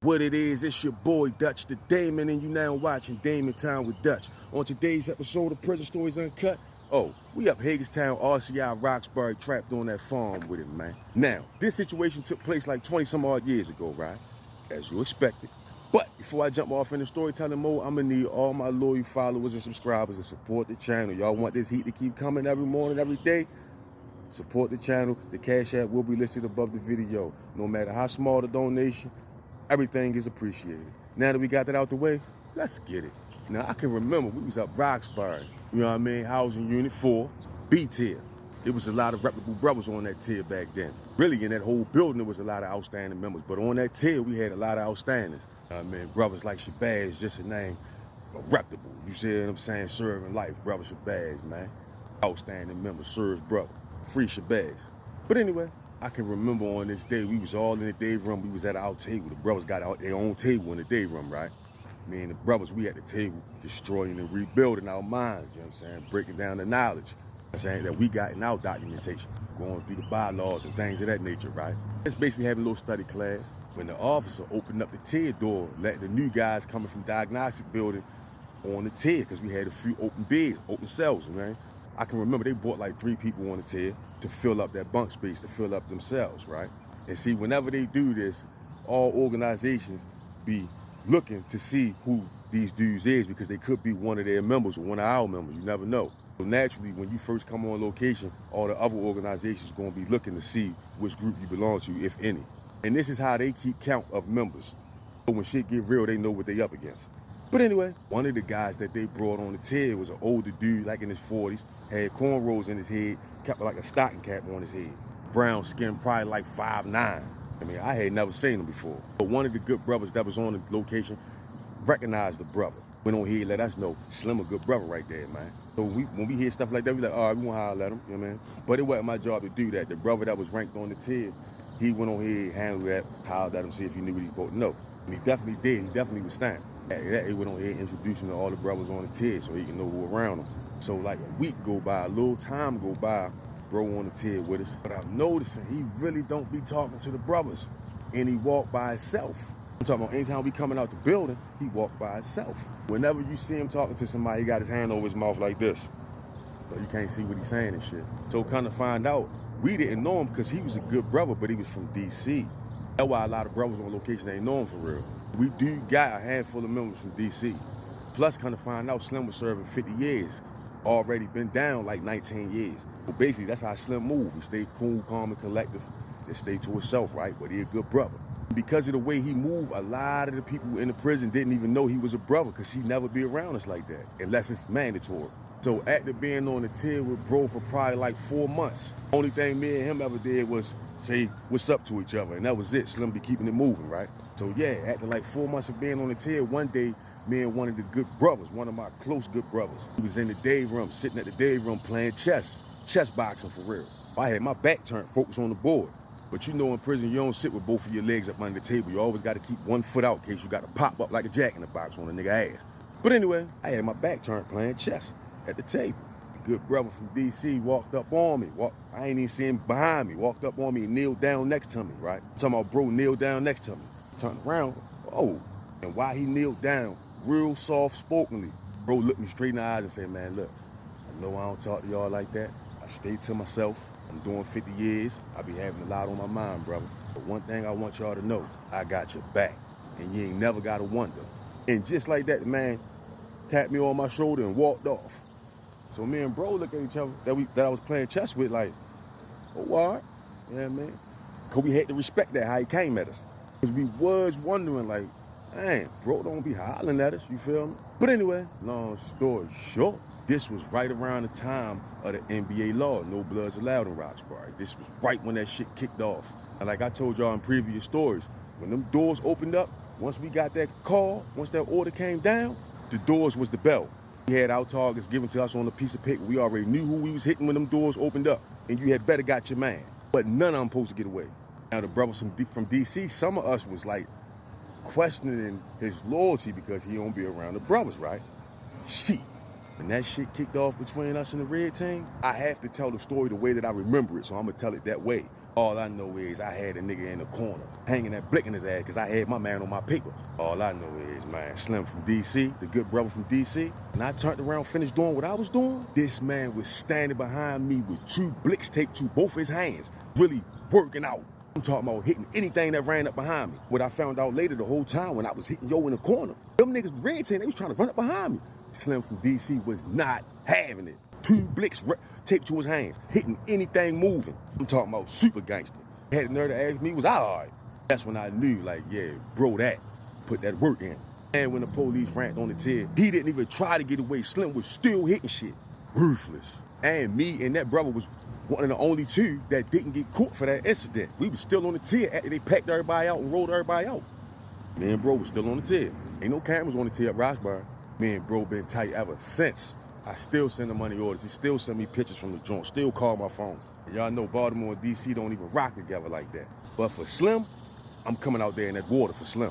What it is, it's your boy Dutch the Damon, and you now watching Damon Time with Dutch. On today's episode of Prison Stories Uncut, we up Hagerstown, RCI, Roxbury, trapped on that farm with it, man. Now, this situation took place like 20 some odd years ago, right? As you expected. But before I jump off in the storytelling mode, I'm gonna need all my loyal followers and subscribers to support the channel. Y'all want this heat to keep coming every morning, every day? Support the channel. The Cash App will be listed above the video. No matter how small the donation, everything is appreciated. Now that we got that out the way, let's get it. Now, I can remember we was up Roxbury, you know what I mean, housing unit 4, B tier. There was a lot of reputable brothers on that tier back then. Really, in that whole building, there was a lot of outstanding members. But on that tier, we had a lot of outstandings. I mean, brothers like Shabazz, just a name, reputable. You see what I'm saying? Serving life, brother Shabazz, man. Outstanding member, serves brother. Free Shabazz. But anyway, I can remember on this day, we was all in the day room. We was at our table. The brothers got out their own table in the day room, right? Me and the brothers, we at the table, destroying and rebuilding our minds, you know what I'm saying? Breaking down the knowledge, you know what I'm saying, that we got in our documentation, going through the bylaws and things of that nature, right? It's basically having a little study class. When the officer opened up the tier door, letting the new guys coming from diagnostic building on the tier, because we had a few open beds, open cells, man. I can remember they brought like 3 people on the tier to fill up that bunk space, to fill up themselves, right? And see, whenever they do this, all organizations be looking to see who these dudes is, because they could be one of their members or one of our members. You never know. So naturally, when you first come on location, all the other organizations are going to be looking to see which group you belong to, if any. And this is how they keep count of members. So when shit get real, they know what they up against. But anyway, one of the guys that they brought on the tier was an older dude, like in his 40s, had cornrows in his head, kept like a stocking cap on his head. Brown skin, probably like 5'9". I mean, I had never seen him before. But one of the good brothers that was on the location recognized the brother. Went on here, let us know, Slim a good brother right there, man. So when we hear stuff like that, we like, all right, we want to holler at him, you know what I mean? But it wasn't my job to do that. The brother that was ranked on the tier, he went on here, handled that, hollered at him, see if he knew what he was supposed to know. And he definitely did. He definitely was standing. He went on here introducing to all the brothers on the tier so he can know who around him. So like a week go by, a little time go by, bro on the tier with us. But I'm noticing he really don't be talking to the brothers. And he walk by himself. I'm talking about anytime we coming out the building, he walk by himself. Whenever you see him talking to somebody, he got his hand over his mouth like this. So you can't see what he's saying and shit. So kind of find out, we didn't know him because he was a good brother, but he was from DC. That's why a lot of brothers on location ain't know him for real. We do got a handful of members from DC. Plus kind of find out Slim was serving 50 years. Already been down like 19 years. But basically, that's how Slim moved. He stayed cool, calm, and collective. And stayed to himself, right? But he a good brother. Because of the way he moved, a lot of the people in the prison didn't even know he was a brother, because he never be around us like that, unless it's mandatory. So after being on the tier with bro for probably like 4 months, only thing me and him ever did was say what's up to each other, and that was it. Slim be keeping it moving, right? So yeah, after like 4 months of being on the tier, one day, me and one of the good brothers, one of my close good brothers, he was in the day room, sitting at the day room playing chess boxing for real. I had my back turned, focused on the board. But you know in prison, you don't sit with both of your legs up under the table. You always got to keep one foot out in case you got to pop up like a jack in the box on a nigga ass. But anyway, I had my back turned playing chess at the table. The good brother from DC walked up on me. I ain't even see him behind me. Walked up on me and kneeled down next to me, right? I'm talking about bro kneeled down next to me. Turned around, oh. And while he kneeled down, real soft-spokenly, bro looked me straight in the eyes and said, man, look, I know I don't talk to y'all like that. I stay to myself. I'm doing 50 years. I be having a lot on my mind, brother. But one thing I want y'all to know, I got your back. And you ain't never got to wonder. And just like that, the man tapped me on my shoulder and walked off. So me and bro looked at each other that I was playing chess with like, oh, all right. Yeah, man. Because we had to respect that, how he came at us. Because we was wondering like, man, bro don't be hollering at us, you feel me? But anyway, long story short, this was right around the time of the NBA law, no bloods allowed in Roxbury. This was right when that shit kicked off. And like I told y'all in previous stories, when them doors opened up, once we got that call, once that order came down, the doors was the bell. We had our targets given to us on a piece of paper. We already knew who we was hitting when them doors opened up. And you had better got your man. But none of them supposed to get away. Now the brothers from DC, some of us was like questioning his loyalty because he don't be around the brothers, right? Shit. When that shit kicked off between us and the red team, I have to tell the story the way that I remember it, so I'm gonna tell it that way. All I know is I had a nigga in the corner, hanging that blick in his ass, because I had my man on my paper. All I know is, man, Slim from D.C., the good brother from D.C., and I turned around, finished doing what I was doing. This man was standing behind me with 2 blicks taped to both his hands, really working out. I'm talking about hitting anything that ran up behind me. What I found out later the whole time when I was hitting yo in the corner, them niggas red team, they was trying to run up behind me. Slim from D.C. was not having it. 2 blicks taped to his hands, hitting anything moving. I'm talking about super gangster. Had the nerve to ask me, was I all right? That's when I knew, like, yeah, bro, that. Put that work in. And when the police ranked on the tier, he didn't even try to get away. Slim was still hitting shit. Ruthless. And me and that brother was one of the only 2 that didn't get caught for that incident. We was still on the tier after they packed everybody out and rolled everybody out. Me and bro was still on the tier. Ain't no cameras on the tier at Roxbury. Me and bro been tight ever since. I still send him money orders. He still send me pictures from the joint. Still call my phone. And y'all know Baltimore and D.C. don't even rock together like that. But for Slim, I'm coming out there in that water for Slim.